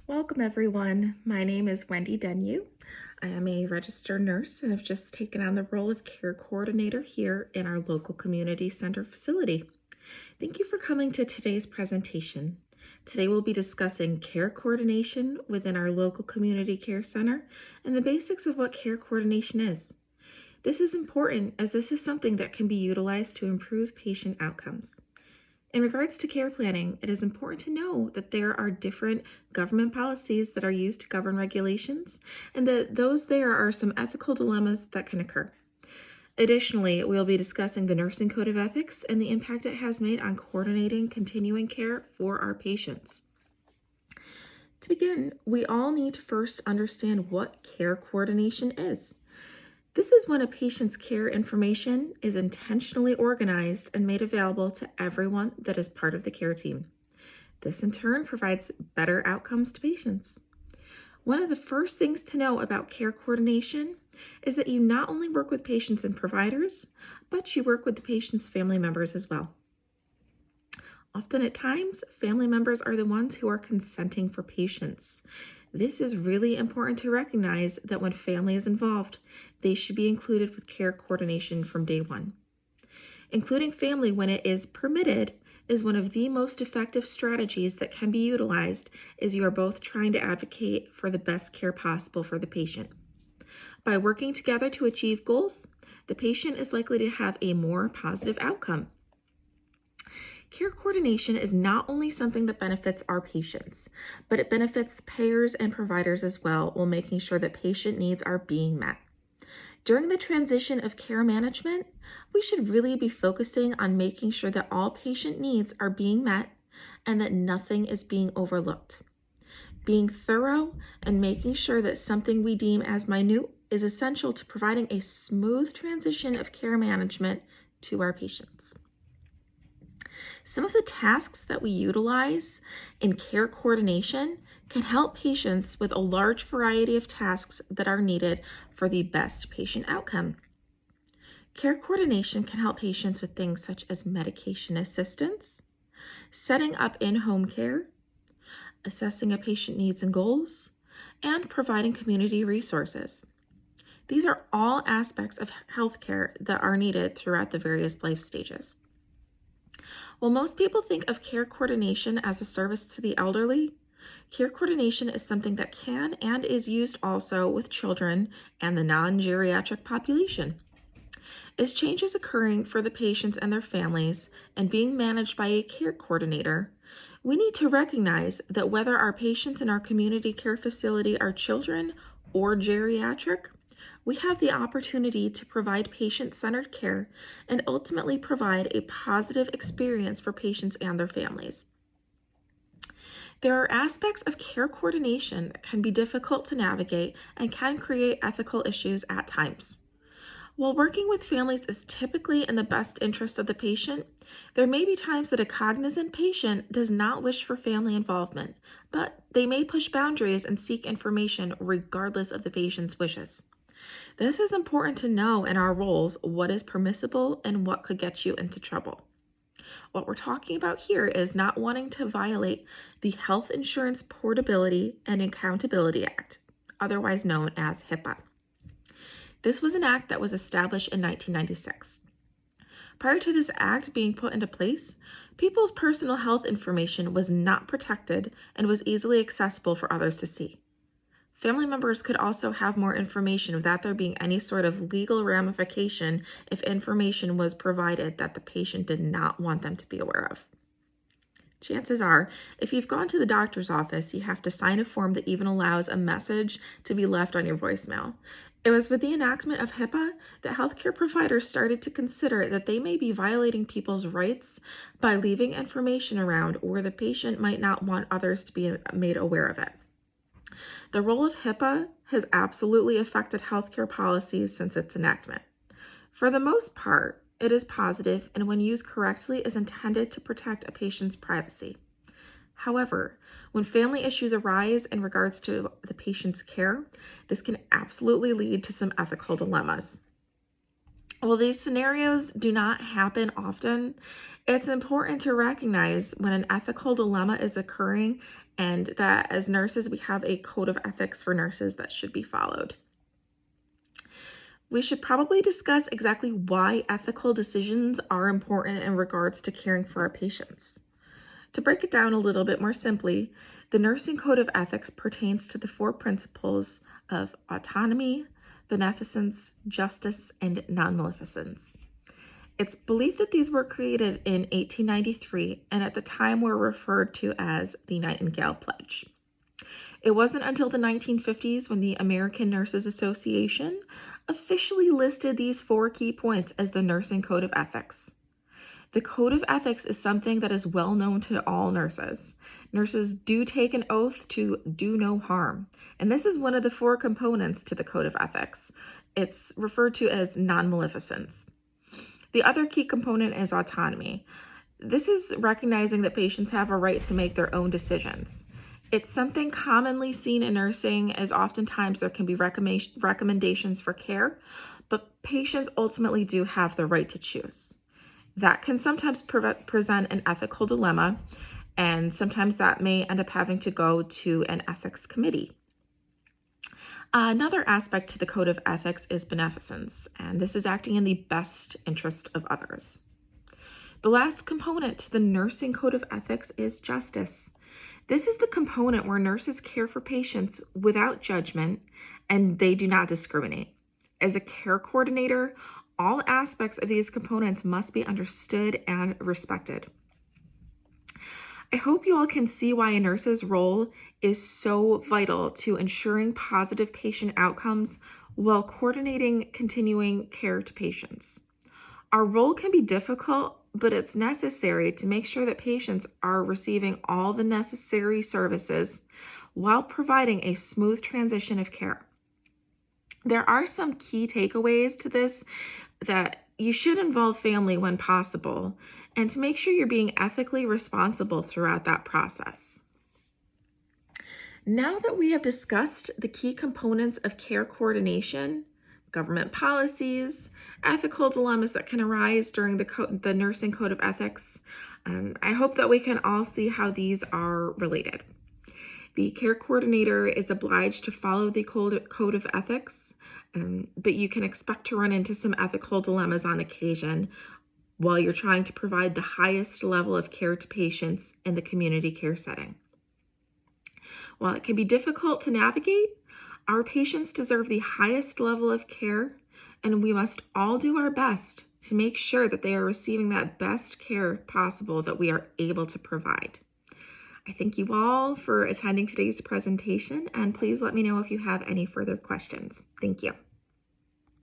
Welcome everyone. My name is Wendy Denue. I am a registered nurse and have just taken on the role of care coordinator here in our local community center facility. Thank you for coming to today's presentation. Today we'll be discussing care coordination within our local community care center and the basics of what care coordination is. This is important as this is something that can be utilized to improve patient outcomes. In regards to care planning, it is important to know that there are different government policies that are used to govern regulations, and that there are some ethical dilemmas that can occur. Additionally, we'll be discussing the Nursing Code of Ethics and the impact it has made on coordinating continuing care for our patients. To begin, we all need to first understand what care coordination is. This is when a patient's care information is intentionally organized and made available to everyone that is part of the care team. This in turn provides better outcomes to patients. One of the first things to know about care coordination is that you not only work with patients and providers, but you work with the patient's family members as well. Often at times, family members are the ones who are consenting for patients. This is really important to recognize that when family is involved, they should be included with care coordination from day one. Including family when it is permitted is one of the most effective strategies that can be utilized as you are both trying to advocate for the best care possible for the patient. By working together to achieve goals, the patient is likely to have a more positive outcome. Care coordination is not only something that benefits our patients, but it benefits the payers and providers as well while making sure that patient needs are being met. During the transition of care management, we should really be focusing on making sure that all patient needs are being met and that nothing is being overlooked. Being thorough and making sure that something we deem as minute is essential to providing a smooth transition of care management to our patients. Some of the tasks that we utilize in care coordination can help patients with a large variety of tasks that are needed for the best patient outcome. Care coordination can help patients with things such as medication assistance, setting up in-home care, assessing a patient needs and goals, and providing community resources. These are all aspects of healthcare that are needed throughout the various life stages. While most people think of care coordination as a service to the elderly, care coordination is something that can and is used also with children and the non-geriatric population. As change is occurring for the patients and their families and being managed by a care coordinator, we need to recognize that whether our patients in our community care facility are children or geriatric, we have the opportunity to provide patient-centered care and ultimately provide a positive experience for patients and their families. There are aspects of care coordination that can be difficult to navigate and can create ethical issues at times. While working with families is typically in the best interest of the patient, there may be times that a cognizant patient does not wish for family involvement, but they may push boundaries and seek information regardless of the patient's wishes. This is important to know in our roles what is permissible and what could get you into trouble. What we're talking about here is not wanting to violate the Health Insurance Portability and Accountability Act, otherwise known as HIPAA. This was an act that was established in 1996. Prior to this act being put into place, people's personal health information was not protected and was easily accessible for others to see. Family members could also have more information without there being any sort of legal ramification if information was provided that the patient did not want them to be aware of. Chances are, if you've gone to the doctor's office, you have to sign a form that even allows a message to be left on your voicemail. It was with the enactment of HIPAA that healthcare providers started to consider that they may be violating people's rights by leaving information around where the patient might not want others to be made aware of it. The role of HIPAA has absolutely affected healthcare policies since its enactment. For the most part, it is positive and when used correctly is intended to protect a patient's privacy. However, when family issues arise in regards to the patient's care, this can absolutely lead to some ethical dilemmas. While these scenarios do not happen often, it's important to recognize when an ethical dilemma is occurring and that as nurses, we have a code of ethics for nurses that should be followed. We should probably discuss exactly why ethical decisions are important in regards to caring for our patients. To break it down a little bit more simply, the Nursing Code of Ethics pertains to the 4 principles of autonomy, beneficence, justice, and non-maleficence. It's believed that these were created in 1893 and at the time were referred to as the Nightingale Pledge. It wasn't until the 1950s when the American Nurses Association officially listed these 4 key points as the Nursing Code of Ethics. The Code of Ethics is something that is well known to all nurses. Nurses do take an oath to do no harm, and this is one of the 4 components to the Code of Ethics. It's referred to as non-maleficence. The other key component is autonomy. This is recognizing that patients have a right to make their own decisions. It's something commonly seen in nursing, as oftentimes there can be recommendations for care, but patients ultimately do have the right to choose. That can sometimes present an ethical dilemma, and sometimes that may end up having to go to an ethics committee. Another aspect to the Code of Ethics is beneficence, and this is acting in the best interest of others. The last component to the Nursing Code of Ethics is justice. This is the component where nurses care for patients without judgment, and they do not discriminate. As a care coordinator, all aspects of these components must be understood and respected. I hope you all can see why a nurse's role is so vital to ensuring positive patient outcomes while coordinating continuing care to patients. Our role can be difficult, but it's necessary to make sure that patients are receiving all the necessary services while providing a smooth transition of care. There are some key takeaways to this that you should involve family when possible, and to make sure you're being ethically responsible throughout that process. Now that we have discussed the key components of care coordination, government policies, ethical dilemmas that can arise during the Nursing Code of Ethics, I hope that we can all see how these are related. The care coordinator is obliged to follow the Code of Ethics, but you can expect to run into some ethical dilemmas on occasion while you're trying to provide the highest level of care to patients in the community care setting. While it can be difficult to navigate, our patients deserve the highest level of care, and we must all do our best to make sure that they are receiving that best care possible that we are able to provide. I thank you all for attending today's presentation, and please let me know if you have any further questions. Thank you.